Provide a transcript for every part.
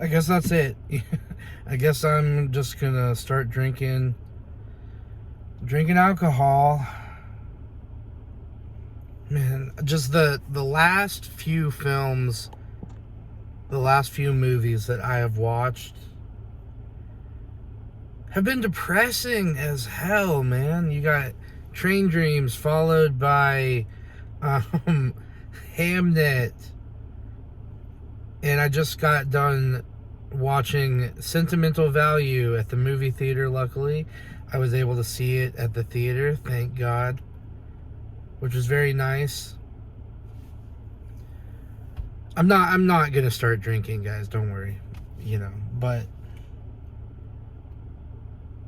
I guess that's it. I guess I'm just gonna start drinking alcohol. Man, just the last few films, the last few movies that I have watched have been depressing as hell, man. You got Train Dreams followed by um Hamnet, and I just got done watching Sentimental Value at the movie theater. Luckily, I was able to see it at the theater, thank God, which was very nice. I'm not gonna start drinking, guys, don't worry. But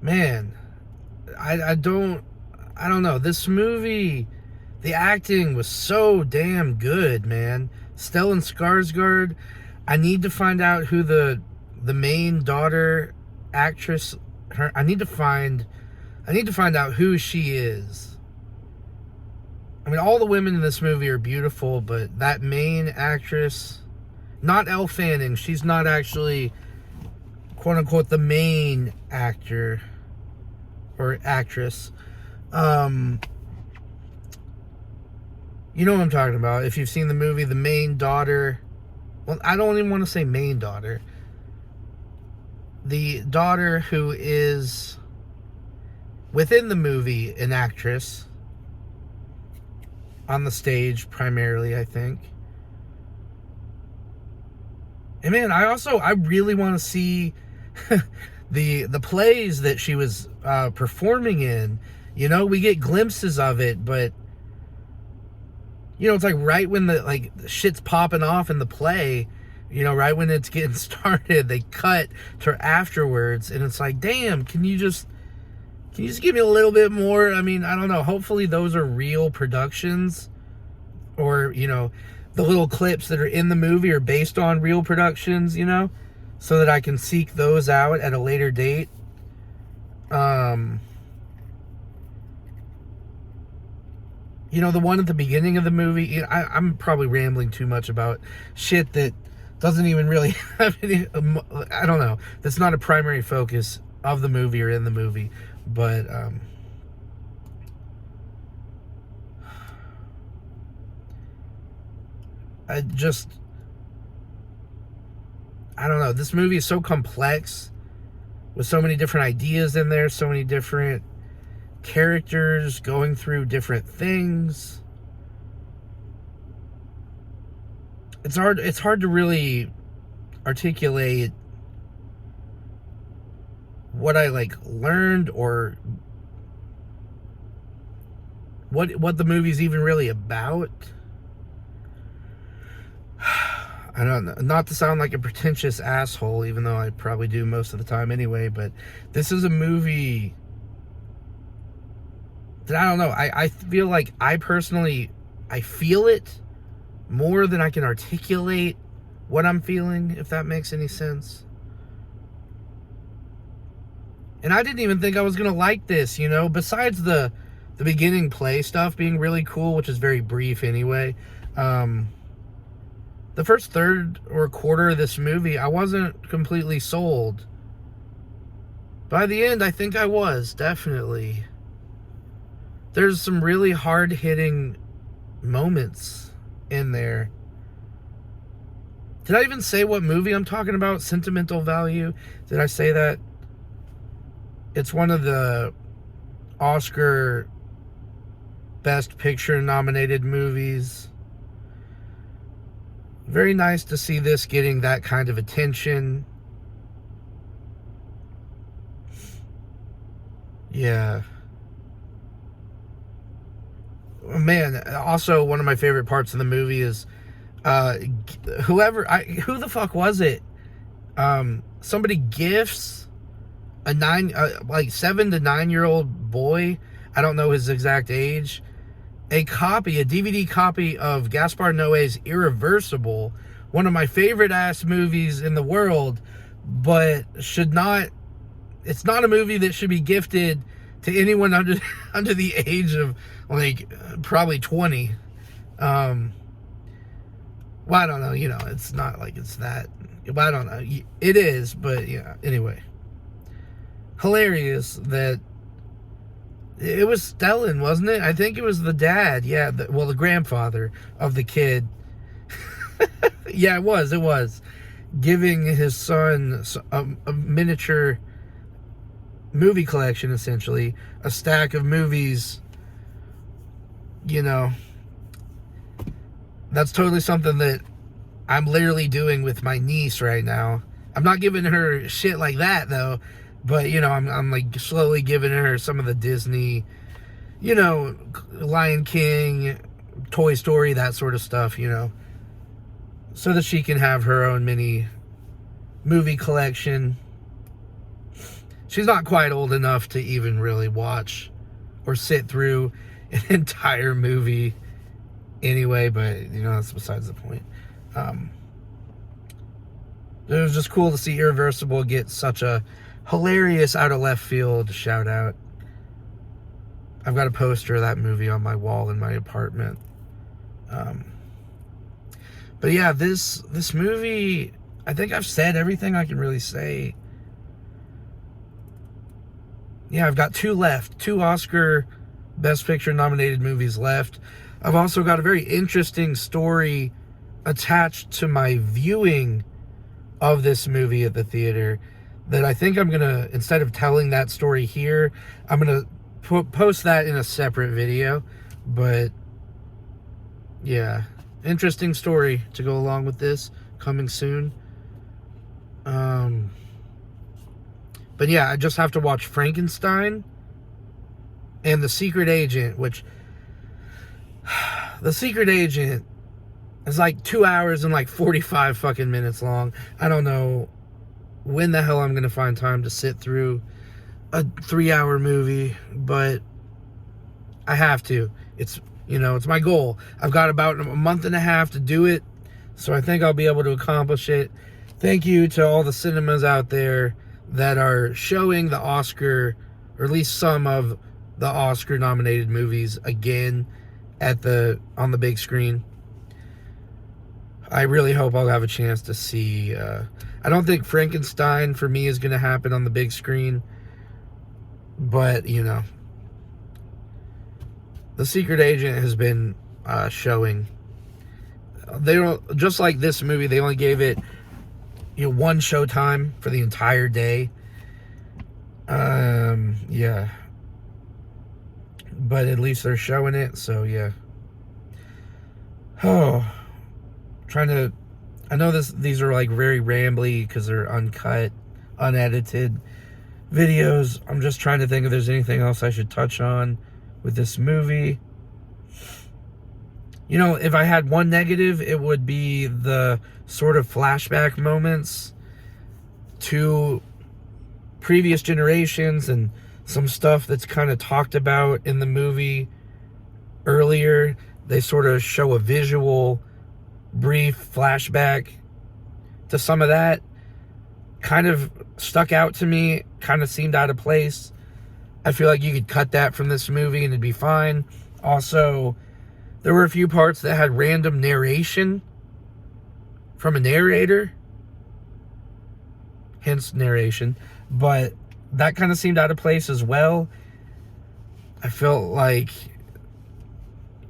man, I don't know. This movie, the acting was so damn good, man. Stellan Skarsgård. I need to find out who the main daughter actress. I need to find out who she is. I mean, all the women in this movie are beautiful, but that main actress, not Elle Fanning, she's not actually, quote unquote, the main actor or actress. You know what I'm talking about. If you've seen the movie, the main daughter, well, I don't even want to say main daughter. The daughter who is within the movie an actress on the stage primarily, I think. And man, I really want to see the plays that she was performing in. We get glimpses of it, but it's like right when the shit's popping off in the play, right when it's getting started, they cut to afterwards, and it's like, damn, can you just give me a little bit more? I mean, I don't know. Hopefully those are real productions, or the little clips that are in the movie are based on real productions, so that I can seek those out at a later date. The one at the beginning of the movie, I'm probably rambling too much about shit that doesn't even really have any, I don't know, that's not a primary focus of the movie or in the movie, but, I don't know, this movie is so complex, with so many different ideas in there, so many different characters going through different things. It's hard to really articulate what I learned, or what the movie's even really about. I don't know, not to sound like a pretentious asshole, even though I probably do most of the time anyway, but this is a movie that, I don't know, I feel like I feel it more than I can articulate what I'm feeling, if that makes any sense. And I didn't even think I was gonna like this, besides the beginning play stuff being really cool, which is very brief anyway. The first third or quarter of this movie, I wasn't completely sold. By the end, I think I was, definitely. There's some really hard-hitting moments in there. Did I even say what movie I'm talking about? Sentimental Value? Did I say that? It's one of the Oscar Best Picture nominated movies. Very nice to see this getting that kind of attention. Yeah. Man, also one of my favorite parts of the movie is who the fuck was it? Somebody gifts a 7 to 9 year old boy, I don't know his exact age, a DVD copy of Gaspar Noé's Irreversible, one of my favorite ass movies in the world, but it's not a movie that should be gifted to anyone under the age of probably 20. Well, I don't know, you know, it's not like it's that. Well, I don't know. It is, but yeah, anyway. Hilarious that it was Stellan, wasn't it? I think it was the dad. Yeah, the grandfather of the kid. Yeah, it was. Giving his son a miniature movie collection, essentially. A stack of movies, you know. That's totally something that I'm literally doing with my niece right now. I'm not giving her shit like that, though. But, you know, I'm like slowly giving her some of the Disney, you know, Lion King, Toy Story, that sort of stuff, you know. So that she can have her own mini movie collection. She's not quite old enough to even really watch or sit through an entire movie anyway, but, you know, that's besides the point. It was just cool to see Irreversible get such a hilarious out of left field shout out. I've got a poster of that movie on my wall in my apartment. But yeah, this movie, I think I've said everything I can really say. Yeah, I've got 2 left. 2 Oscar Best Picture nominated movies left. I've also got a very interesting story attached to my viewing of this movie at the theater that I think I'm going to, instead of telling that story here, I'm going to post that in a separate video. But yeah, interesting story to go along with this, coming soon. But yeah, I just have to watch Frankenstein and The Secret Agent, which The Secret Agent is like 2 hours and like 45 fucking minutes long. I don't know when the hell I'm going to find time to sit through a 3-hour movie, but I have to. It's, you know, it's my goal. I've got about a month and a half to do it, so I think I'll be able to accomplish it. Thank you to all the cinemas out there that are showing the Oscar, or at least some of the Oscar nominated movies again on the big screen. I really hope I'll have a chance to see. I don't think Frankenstein for me is going to happen on the big screen, but you know, The Secret Agent has been showing. They don't, just like this movie, they only gave it, you know, 1 showtime for the entire day. Yeah. But at least they're showing it, so yeah. Oh, I know these are like very rambly because they're uncut, unedited videos. I'm just trying to think if there's anything else I should touch on with this movie. You know, if I had one negative, it would be the sort of flashback moments to previous generations and some stuff that's kind of talked about in the movie earlier. They sort of show a visual, brief flashback to some of that. Kind of stuck out to me, kind of seemed out of place. I feel like you could cut that from this movie and it'd be fine. Also, there were a few parts that had random narration from a narrator, hence narration, but that kind of seemed out of place as well. I felt like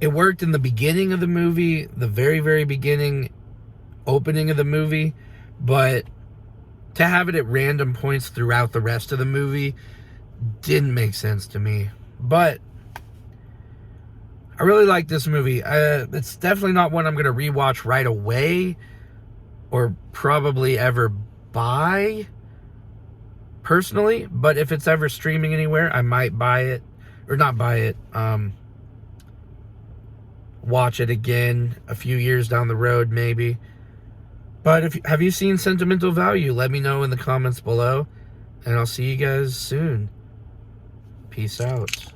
it worked in the beginning of the movie, the very, very beginning opening of the movie, but to have it at random points throughout the rest of the movie didn't make sense to me. But I really like this movie. It's definitely not one I'm going to rewatch right away or probably ever buy personally, but if it's ever streaming anywhere, I might buy it, or not buy it, watch it again a few years down the road maybe. But have you seen Sentimental Value? Let me know in the comments below, and I'll see you guys soon. Peace out.